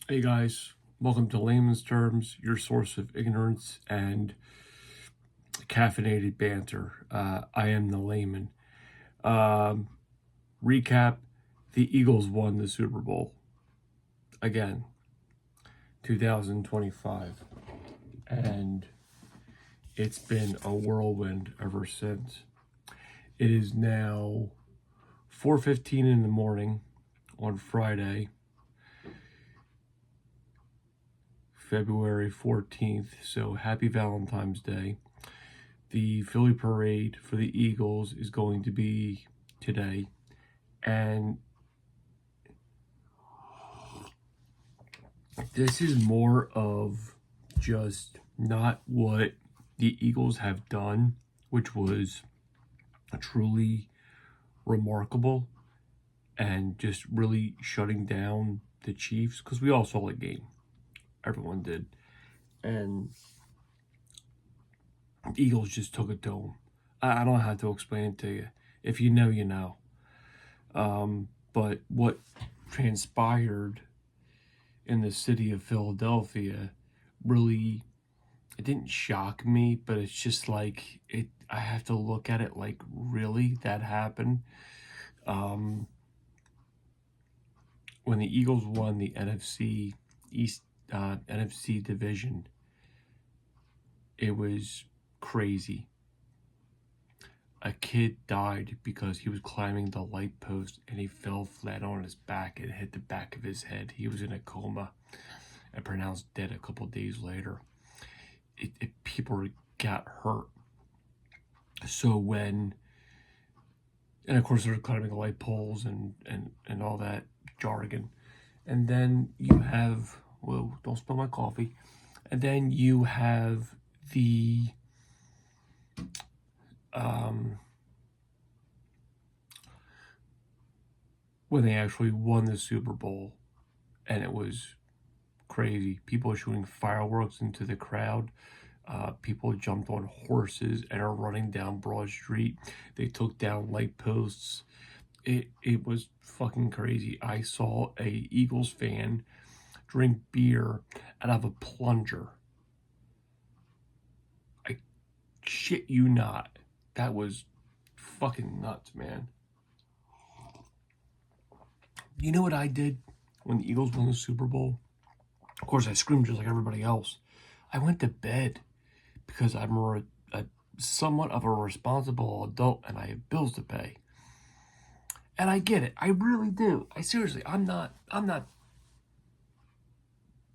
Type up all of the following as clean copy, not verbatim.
Hey guys, welcome to Layman's Terms, your source of ignorance and caffeinated banter. I am the layman. Um, Recap: the Eagles won the Super Bowl again, 2025, and it's been a whirlwind ever since. It is now 4:15 in the morning on Friday, February 14th. So happy Valentine's Day. The Philly parade for the Eagles is going to be today, and this is more of just not what the Eagles have done, which was truly remarkable and just really shutting down the Chiefs, because we all saw the game. Everyone did. And the Eagles just took it to them. I don't have to explain it to you. If you know, you know. But what transpired in the city of Philadelphia really, it didn't shock me, but it's just like it. I have to look at it like, really, that happened. Um, when the Eagles won the NFC East NFC division, it was crazy. A kid died because he was climbing the light post and he fell flat on his back and hit the back of his head. He was in a coma and pronounced dead a couple days later. People got hurt. So and of course they're climbing light poles and all that jargon. And then you have, whoa, don't spill my coffee. And then you have the when they actually won the Super Bowl, and it was crazy. People shooting fireworks into the crowd. People jumped on horses and are running down Broad Street. They took down light posts. It was fucking crazy. I saw a Eagles fan drink beer out of a plunger. I shit you not. That was fucking nuts, man. You know what I did when the Eagles won the Super Bowl? Of course, I screamed just like everybody else. I went to bed because I'm a somewhat of a responsible adult and I have bills to pay. And I get it. I really do. I seriously, I'm not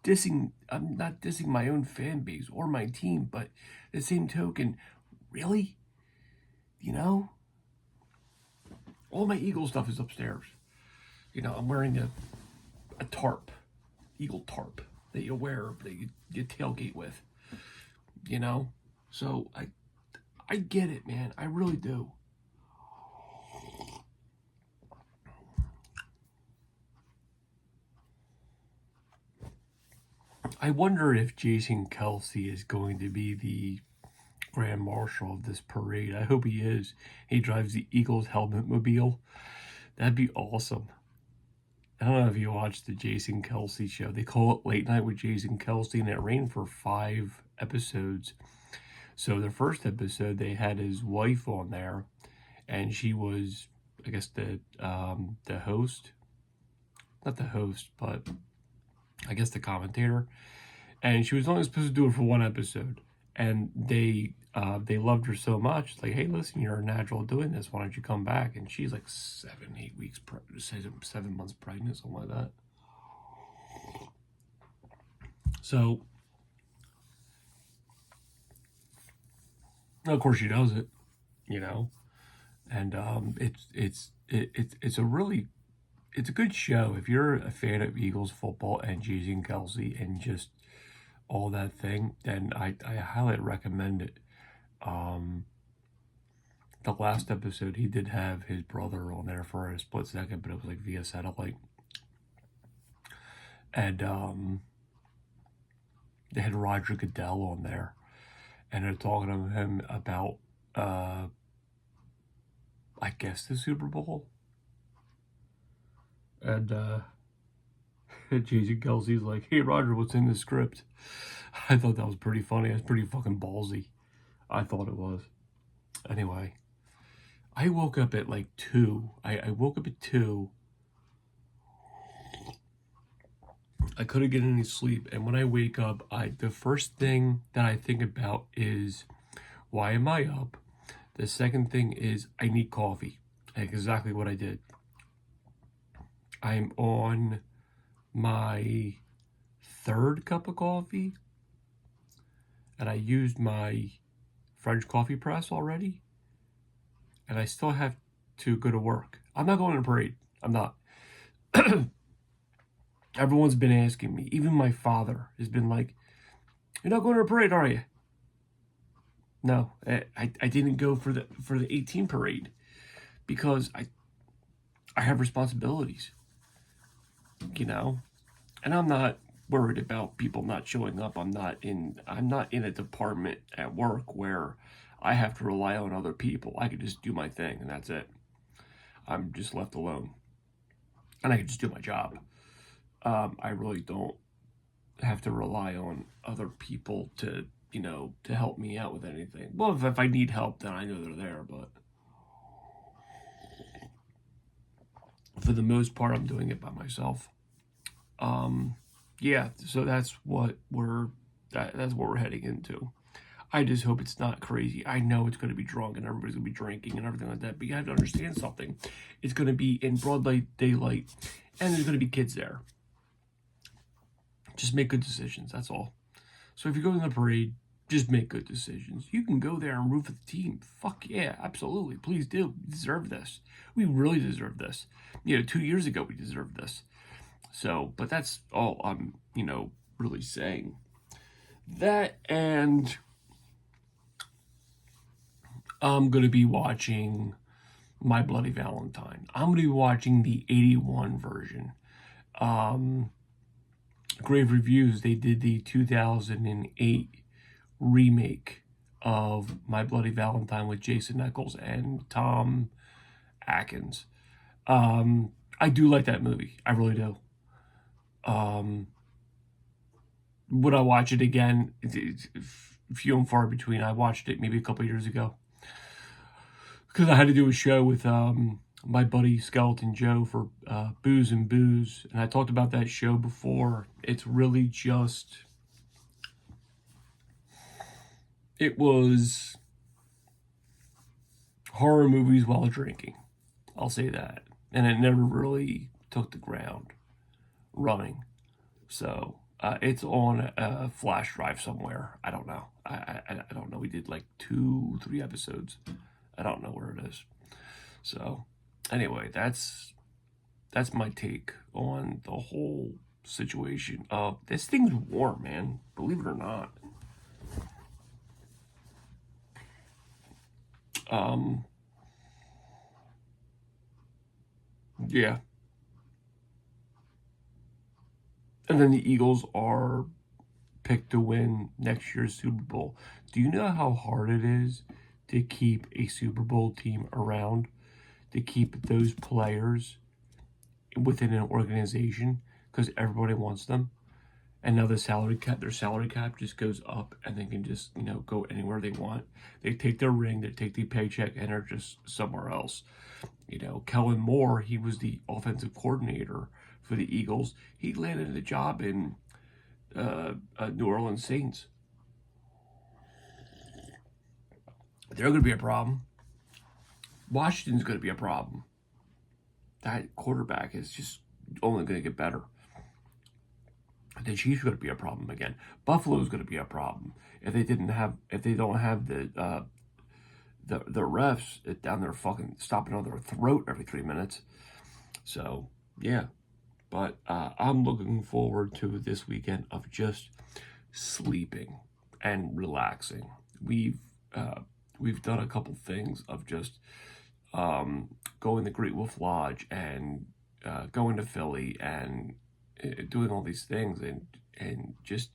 dissing my own fan base or my team, but the same token, really? You know? All my Eagle stuff is upstairs. I'm wearing a tarp, Eagle tarp that you wear, that you tailgate with. You know? So I get it, man. I really do. I wonder if Jason Kelsey is going to be the Grand Marshal of this parade. I hope he is. He drives the Eagles helmet mobile. That'd be awesome. I don't know if you watched the Jason Kelsey show. They call it Late Night with Jason Kelsey, and it ran for 5 episodes. So the first episode, they had his wife on there, and she was, I guess, the host. Not the host, but I guess the commentator. And she was only supposed to do it for 1 episode. And they loved her so much, like, hey, listen, you're a natural doing this. Why don't you come back? And she's like 7, 8 weeks, 7 months pregnant, something like that. So, of course, she does it, you know. And it's a really, it's a good show if you're a fan of Eagles football and Jason Kelsey and just all that thing. Then I highly recommend it. Um, the last episode, he did have his brother on there for a split second, but it was like via satellite. And they had Roger Goodell on there, and they're talking to him about, I guess, the Super Bowl. And Jason Kelsey's like, hey Roger, what's in the script? I thought that was pretty funny. That's pretty fucking ballsy. I thought it was. Anyway, I woke up at like 2. I woke up at 2. I couldn't get any sleep. And when I wake up, the first thing that I think about is, why am I up? The second thing is, I need coffee. Exactly what I did. I'm on my 3rd cup of coffee, and I used my French coffee press already, and I still have to go to work. I'm not going to a parade. I'm not. Everyone's been asking me. Even my father has been like, you're not going to a parade, are you? No, I didn't go for the 18 parade because I have responsibilities, you know, and I'm not worried about people not showing up. I'm not in a department at work where I have to rely on other people. I could just do my thing and that's it. I'm just left alone, and I can just do my job. I really don't have to rely on other people to help me out with anything. Well, if I need help, then I know they're there, but for the most part, I'm doing it by myself. Yeah, so that's what we're heading into. I just hope it's not crazy. I know it's going to be drunk and everybody's going to be drinking and everything like that, but you have to understand something. It's going to be in broad light daylight, and there's going to be kids there. Just make good decisions, that's all. So if you're going to the parade, just make good decisions. You can go there and root for the team. Fuck yeah, absolutely. Please do. We deserve this. We really deserve this. 2 years ago, we deserved this. So, but that's all I'm, really saying. That, and I'm going to be watching My Bloody Valentine. I'm going to be watching the 81 version. Grave Reviews, they did the 2008 remake of My Bloody Valentine with Jason Nichols and Tom Atkins. I do like that movie. I really do. Would I watch it again? It's few and far between. I watched it maybe a couple years ago because I had to do a show with my buddy Skeleton Joe for Booze and Booze, and I talked about that show before. It's really just, it was horror movies while drinking. I'll say that. And it never really took the ground running. So it's on a flash drive somewhere. I don't know. I don't know. We did like 2-3 episodes. I don't know where it is. So anyway, that's my take on the whole situation. This thing's warm, man. Believe it or not. Yeah. And then the Eagles are picked to win next year's Super Bowl. Do you know how hard it is to keep a Super Bowl team around, to keep those players within an organization, because everybody wants them? And now their salary cap just goes up, and they can just, go anywhere they want. They take their ring, they take the paycheck, and are just somewhere else. Kellen Moore, he was the offensive coordinator for the Eagles. He landed a job in New Orleans Saints. They're going to be a problem. Washington's going to be a problem. That quarterback is just only going to get better. The Chiefs are going to be a problem again. Buffalo is going to be a problem if they don't have the refs down there fucking stopping on their throat every 3 minutes. So yeah, but I'm looking forward to this weekend of just sleeping and relaxing. We've done a couple things of just going to Great Wolf Lodge and going to Philly and doing all these things, and just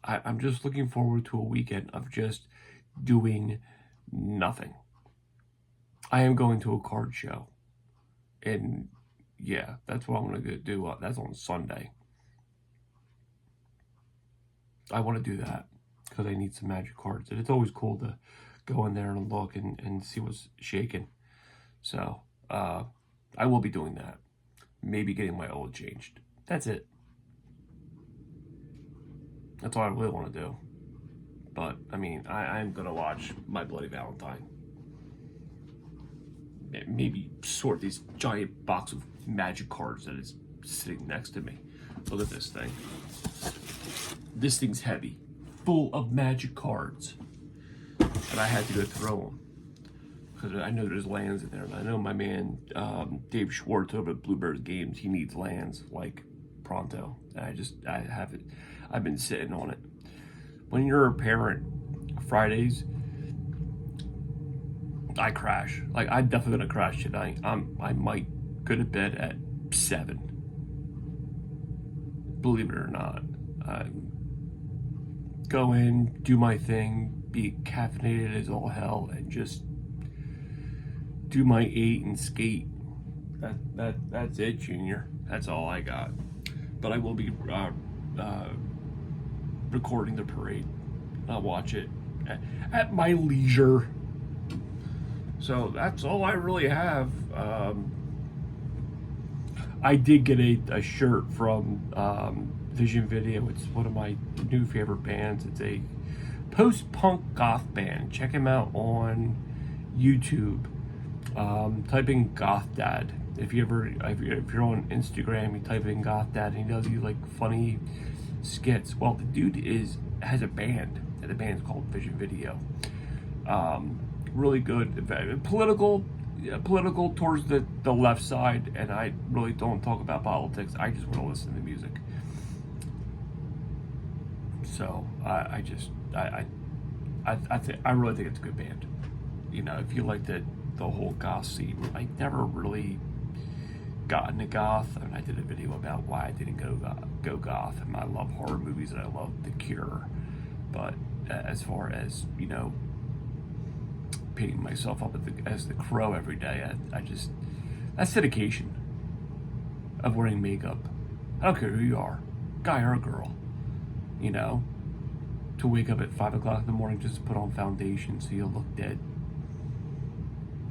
I'm just looking forward to a weekend of just doing nothing. I am going to a card show, and yeah, that's what I'm going to do. That's on Sunday. I want to do that because I need some magic cards. And it's always cool to go in there and look and see what's shaking. So I will be doing that. Maybe getting my oil changed. That's it. That's all I really want to do. But, I mean, I'm going to watch My Bloody Valentine. Maybe sort this giant box of magic cards that is sitting next to me. Look at this thing. This thing's heavy. Full of magic cards. And I had to go throw them. Because I know there's lands in there. And I know my man, Dave Schwartz over at Bluebirds Games, he needs lands like pronto. And I have it. I've been sitting on it. When you're a parent, Fridays, I crash. Like, I'm definitely gonna crash tonight. I might go to bed at 7. Believe it or not. Go in, do my thing, be caffeinated as all hell, and just do my 8 and skate. That's it, Junior. That's all I got. But I will be recording the parade. I'll watch it at my leisure. So that's all I really have. I did get a shirt from Vision Video. It's one of my new favorite bands. It's a post-punk goth band. Check him out on YouTube. Type in Goth Dad. If you're on Instagram, you type in Goth Dad, and he does these like funny skits. Well, the dude has a band, and the band's called Vision Video. Really good, political towards the left side, and I really don't talk about politics. I just want to listen to the music. So I really think it's a good band. You know, if you like the whole goth scene, I never really got into goth. I mean, I did a video about why I didn't go goth, and I love horror movies and I love The Cure. But as far as, you know, painting myself up as the Crow every day, that's dedication of wearing makeup. I don't care who you are, guy or girl, you know, to wake up at 5 o'clock in the morning just to put on foundation so you look dead.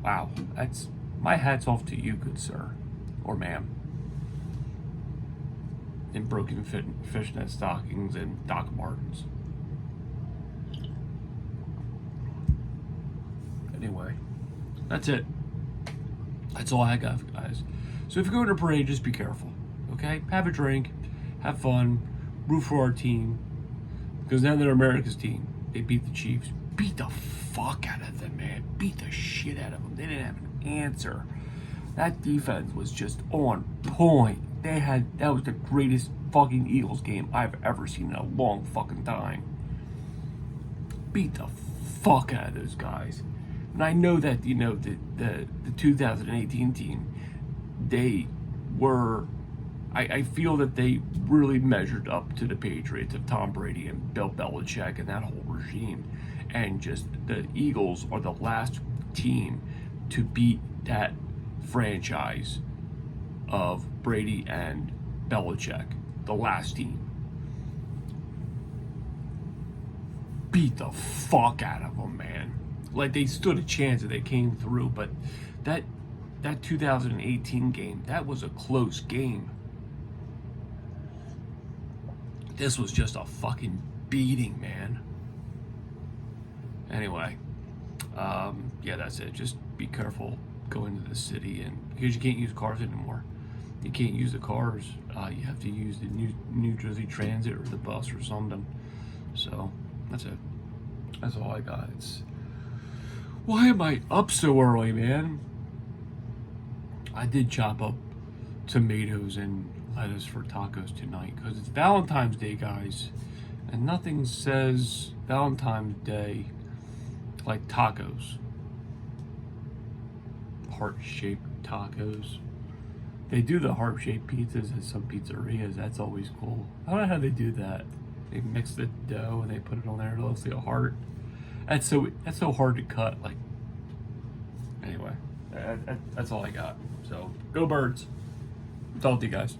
Wow, that's my hat's off to you, good sir or ma'am. In broken fishnet stockings and Doc Martens. Anyway, that's it. That's all I got, guys. So if you go to a parade, just be careful, okay? Have a drink, have fun, root for our team, because now they're America's team. They beat the Chiefs. Beat the fuck out of them, man. Beat the shit out of them. They didn't have an answer. That defense was just on point. That was the greatest fucking Eagles game I've ever seen in a long fucking time. Beat the fuck out of those guys. And I know that, you know, the 2018 team, they were, I feel that they really measured up to the Patriots of Tom Brady and Bill Belichick and that whole regime. And just the Eagles are the last team to beat that franchise of Brady and Belichick. The last team. Beat the fuck out of them, man. Like, they stood a chance that they came through, but that 2018 game, that was a close game. This was just a fucking beating, man. Anyway, yeah, that's it. Just be careful going to the city, and because you can't use cars anymore. You can't use the cars. You have to use the New Jersey Transit or the bus or something. So that's it. That's all I got. Why am I up so early, man? I did chop up tomatoes and lettuce for tacos tonight because it's Valentine's Day, guys, and nothing says Valentine's Day like tacos. Heart-shaped tacos. They do the heart-shaped pizzas at some pizzerias. That's always cool. I don't know how they do that. They mix the dough and they put it on there. It looks like a heart. That's so hard to cut. Like, anyway, that's all I got. So go Birds. Talk to you guys.